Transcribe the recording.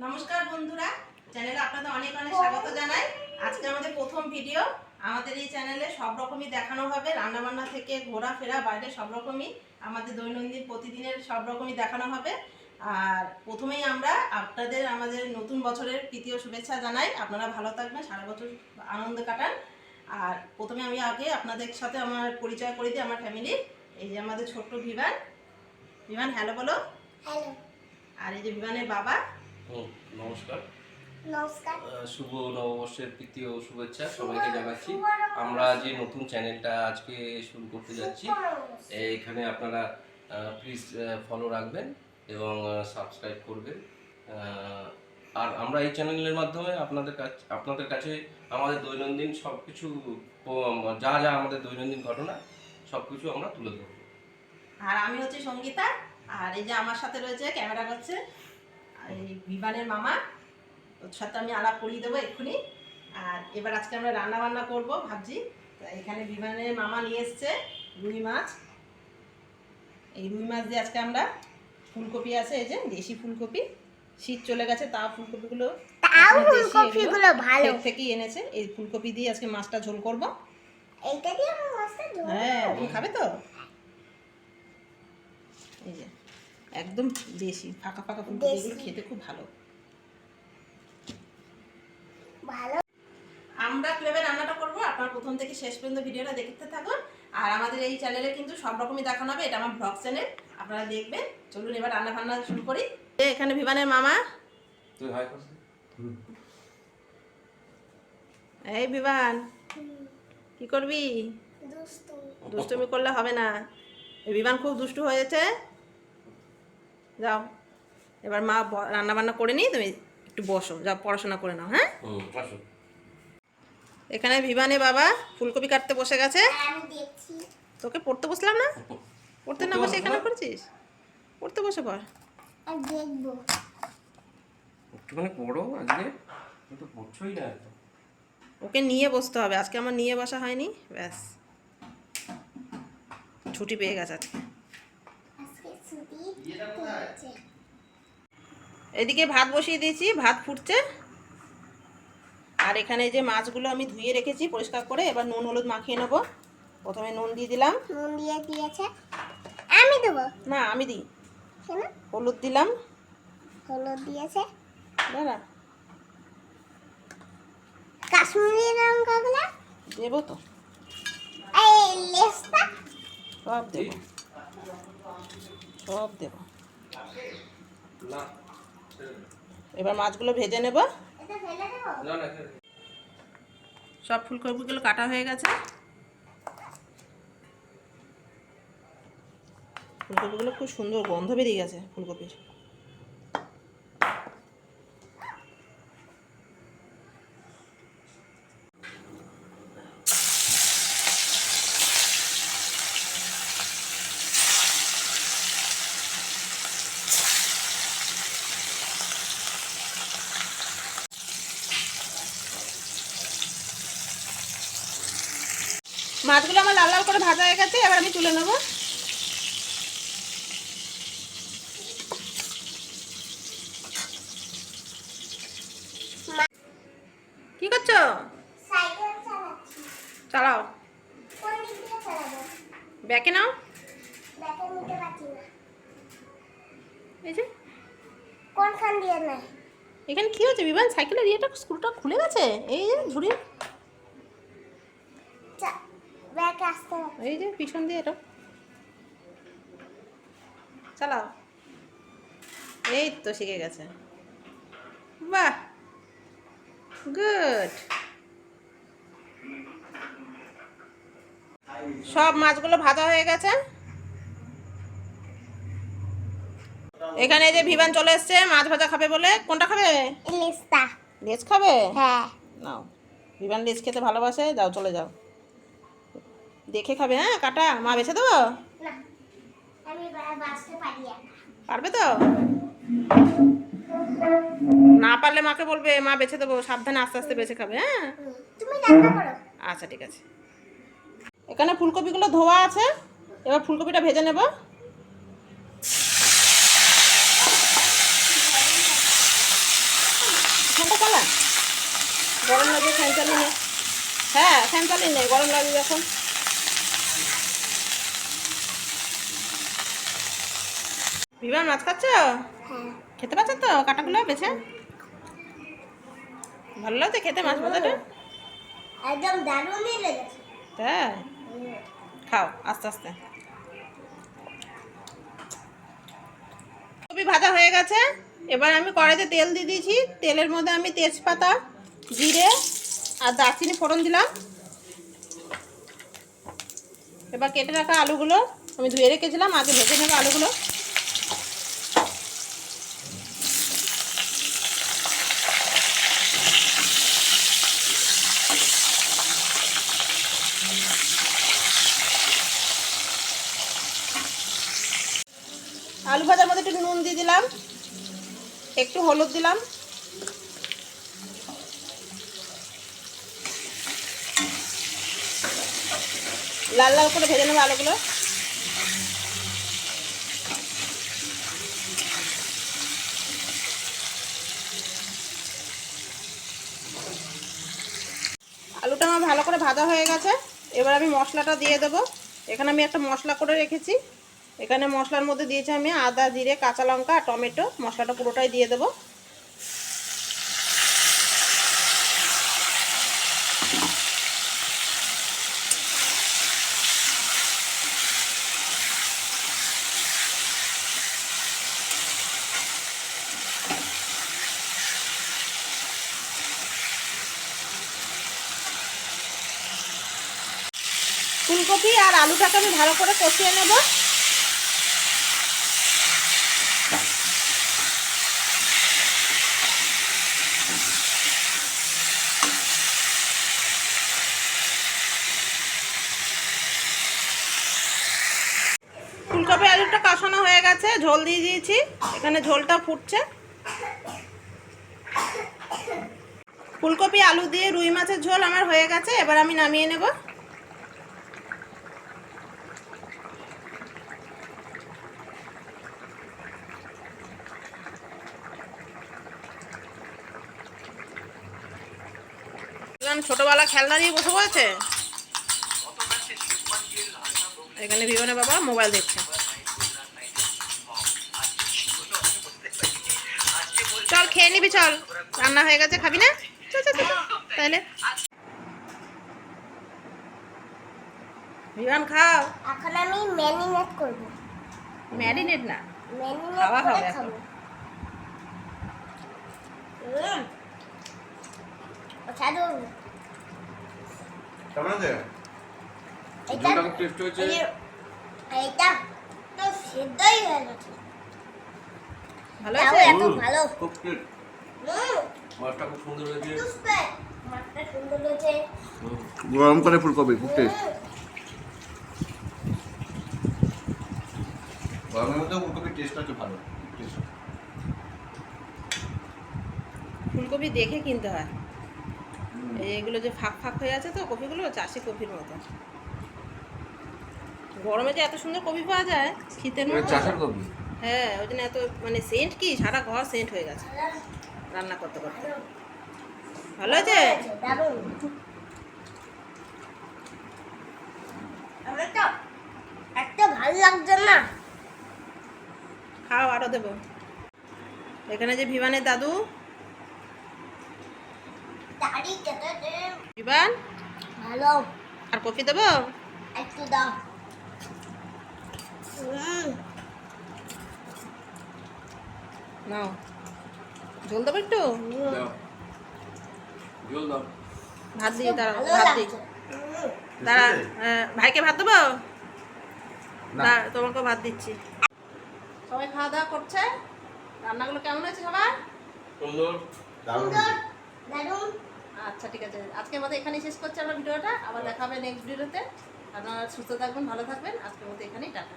নমস্কার বন্ধুরা, চ্যানেলে আপনাদের অনেক অনেক স্বাগত জানাই। আজকে আমাদের প্রথম ভিডিও। আমাদের এই চ্যানেলে সব রকমই দেখানো হবে, রান্নাবান্না থেকে ঘোরাফেরা, বাইরে সব রকমই আমাদের দৈনন্দিন প্রতিদিনের সব রকমই দেখানো হবে। আর প্রথমেই আমরা আপনাদের আমাদের নতুন বছরের প্রীতি ও শুভেচ্ছা জানাই। আপনারা ভালো থাকবেন, সারা বছর আনন্দ কাটান। আর প্রথমে আমি আগে আপনাদের সাথে আমার পরিচয় করে দিই আমার ফ্যামিলির। এই যে আমাদের ছোট্ট বিমান। বিমান হ্যালো বলো। হ্যালো। আর এই যে বিমানের বাবা। নমস্কার। নমস্কার। শুভ নববর্ষের প্রীতি ও শুভেচ্ছা সবাইকে জানাচ্ছি। আমরা যে নতুন চ্যানেলটা আজকে শুরু করতে যাচ্ছি, এখানে আপনারা প্লিজ ফলো রাখবেন এবং সাবস্ক্রাইব করবেন। আর আমরা এই চ্যানেলের মাধ্যমে আপনাদের কাছে আমাদের দৈনন্দিন সব কিছু, যা যা আমাদের দৈনন্দিন ঘটনা সব কিছু আমরা তুলে ধরব। আর আমি হচ্ছে সঙ্গীতা। আর এই যে আমার সাথে রয়েছে ক্যামেরা করছে এই বিমানের মামা, ওর সাথে আমি আলাপ করিয়ে দেবো এক্ষুনি। আর এবার আজকে আমরা রান্না বান্না করবো ভাবছি। এখানে বিমানের মামা নিয়ে এসছে রুই মাছ। এই রুই মাছ দিয়ে আজকে আমরা, ফুলকপি আছে, এই যে দেশি ফুলকপি, শীত চলে গেছে তাও ফুলকপিগুলো ভালো থেকেই এনেছে। এই ফুলকপি দিয়ে আজকে মাছটা ঝোল করবো। এইটা দিয়ে মাছটা ঝোল। হ্যাঁ, তুমি খাবে তো? এই যে একদম দেশি ফাঁকা ফাঁকা ফুলকপিগুলো খেতে খুব ভালো। আমরা কিভাবে রান্নাটা করবো আপনারা প্রথম থেকে শেষ পর্যন্ত ভিডিওটা দেখতে থাকুন। আর আমাদের এই চ্যানেলে কিন্তু সব রকমই দেখানো হবে, এটা আমার ব্লগ চ্যানেল, আপনারা দেখবেন। চলুন এবার রান্না বান্না শুরু করি। এখানে বিমানের মামা। এই বিমান, কি করবি? দুষ্টুমি করলে হবে না। এই বিমান খুব দুষ্টু হয়েছে। যাও এবার মা রান্না বান্না করে নি, তুমি একটু বসো, যাও পড়াশোনা করে নাও। হ্যাঁ, এখানে বিমানে বাবা ফুলকপি কাটতে বসে গেছে। তোকে পড়তে বসলাম না? পড়তে না বসে এখানে পড়ছিস? পড়তে বসে পড়। দেখবো একটুখানি পড়ো, আজকে তো পড়ছোই না। ওকে নিয়ে বসতে হবে, আজকে আমার নিয়ে বসা হয়নি। ব্যাস, ছুটি পেয়ে গেছে আজকে। এদিকে ভাত বসিয়ে দিয়েছি, ভাত ফুটছে। আর এখানে যে মাছগুলো আমি ধুয়ে রেখেছি পরিষ্কার করে, এবার নুন হলুদ মাখিয়ে নেবো। প্রথমে নুন দিয়ে দিলাম। নুন দিয়ে দিয়েছে, আমি দেবো না, আমি দিই। কেন? হলুদ দিলাম। হলুদ দিয়েছে, দাঁড়া, কাশ্মীরি লঙ্কাগুলো দেবো তো, এই লেসটা সব দেবো, সব দেবো। এবার মাছগুলো ভেজে নেব। এটা ফেলে দেবো। সব ফুলকপিগুলো কাটা হয়ে গেছে। ফুলকপিগুলো খুব সুন্দর গন্ধ বেরিয়ে গেছে ফুলকপির। মাছগুলো আমার লাল লাল করে ভাজা হয়ে গেছে, এবার আমি তুলে নেব। কি করছো? সাইকেল চালাচ্ছি। চালাও, কোন দিক দিয়ে চালাবো? ব্যাকে নাও। ব্যাকে নিতে পারছি না। এই যে কোনখান দিয়ে নাই? এখানে কি হচ্ছে বিমান? সাইকেলের ইয়েটা, স্ক্রুটা খুলে গেছে। এই যে ঝুড়ি, ব্যাকে আসতে হবে। এই যে পিছন দিয়ে এটা চালাও। এই তো শিখে গেছে, বাহ, গুড। সব মাছগুলো ভাজা হয়ে গেছে। এখানে যে বিমান চলে এসছে মাছ ভাজা খাবে বলে। কোনটা খাবে? লেসটা। লেজ খাবে? হ্যাঁ। নাও, বিমান লেজ খেতে ভালোবাসে। যাও চলে যাও, দেখে খাবে। হ্যাঁ, কাটা মা বেছে দেবো। না, আমি বাসতে পারি না। পারবে তো? না পারলে মাকে বলবে, মা বেছে দেবো, সাবধানে আস্তে আস্তে বেছে খাবে। হ্যাঁ, তুমি রান্না করো। আচ্ছা ঠিক আছে। এখানে ফুলকপিগুলো ধোয়া আছে, এবার ফুলকপিটা ভেজে নেব। চালা, গরম লাগে ফ্যান চালিয়ে নে। হ্যাঁ ফ্যান চালিয়ে নে, গরম লাগবে যখন। বিমান মাছ খাচ্ছ? হ্যাঁ খেতে পাচ্ছ তো কাটাগুলো বেছে? ভালো লাগছে খেতে মাছ ভাজাটা? একদম দারুণই লেগেছে। তাই খাও আস্তে আস্তে। ফুলকপি ভাজা হয়ে গেছে। এবার আমি কড়াইতে তেল দিয়ে দিয়েছি। তেলের মধ্যে আমি তেজপাতা, জিরে আর দারচিনি ফোড়ন দিলাম। এবার কেটে রাখা আলুগুলো আমি ধুয়ে রেখেছিলাম, আগে ভেজে নেবো আলুগুলো। আলু ভাজার মধ্যে একটু নুন দিয়ে দিলাম, একটু হলুদ দিলাম, লাল লাল করে ভেজে নেবো আলুগুলো। আলুটা আমার ভালো করে ভাজা হয়ে গেছে। এবার আমি মশলাটা দিয়ে দেবো। এখানে আমি একটা মশলা করে রেখেছি। এখানে মশলার মধ্যে দিয়েছি আমি আদা, জিরে, কাঁচা লঙ্কা আর টমেটো। মশলাটা পুরোটাই দিয়ে দেবো। ফুলকপি আর আলুটাকে আমি ভালো করে কষিয়ে নেব। ফুলকপি আলুটা কষানো হয়ে গেছে, ঝোল দিয়ে দিয়েছি। এখানে ঝোলটা ফুটছে। ফুলকপি আলু দিয়ে রুই মাছের ঝোল আমার হয়ে গেছে। এবার আমি নামিয়ে নেব। ছোটবেলা খেলনা দিয়ে বসে পড়েছে। এখানে বিমানের বাবা মোবাইল দেখছে। চল খেয়ে নিবি, চল রান্না হয়ে গেছে, খাবি না? চল চল চল তাহলে বিমান খাও। এখন আমি ম্যারিনেট করব। ম্যারিনেট না, ম্যারিনেট খাওয়া করে হবে খাবো। অসাধারণ। কেমন আছে? এটা ঝোলটা খুব টেস্ট হয়েছে। এটা তো সিদ্ধই হয়ে গেছে। ভালো তাও আছে? এত ভালো। খুব টেস্ট। মাছটা খুব সুন্দর হয়েছে। মাছটা সুন্দর হয়েছে। গরম করে ফুলকপি খুব টেস্ট। গরমের মধ্যে ফুলকপির টেস্ট আছে ভালো। ফুলকপি দেখে কিনতে হয়। এইগুলো যে ফাঁক ফাঁক হয়ে আছে তো কপিগুলো, চাষি কপির মতো। গরমে যে এত সুন্দর কপি পাওয়া যায় শীতের মধ্যে। চাষের কপি। হ্যাঁ ওই জন্য এত মানে সেন্ট, কি সারা ঘর সেন্ট হয়ে গেছে রান্না করতে করতে। ভালো আছে? দারুণ। আমার তো একটা ভালো লাগছে না। খাও, আরো দেবো। এখানে যে ভিবানের দাদু। দাড়ি কেটে দে। ভিবান ভালো। আর কফি দেবো? একটু দাও। নাও, জল দেবো একটু। দাও। ঝোল দাও। ভাত দিয়ে দাঁড়াও, ভালো ভাত দিই। লাগছে। দাঁড়া, ভাইকে ভাত দেবো? না। তোমাকে ভাত দিচ্ছি। সবাই খাওয়া দাওয়া করছে। রান্নাগুলো কেমন হয়েছে সবার? সুন্দর। দারুণ। সুন্দর, দারুণ। আচ্ছা ঠিক আছে, আজকের মতো এখানেই শেষ করছি আমরা ভিডিওটা। আবার দেখা হবে নেক্সট ভিডিওতে। আপনারা সুস্থ থাকবেন, ভালো থাকবেন। আজকের মতো এখানেই টাটা।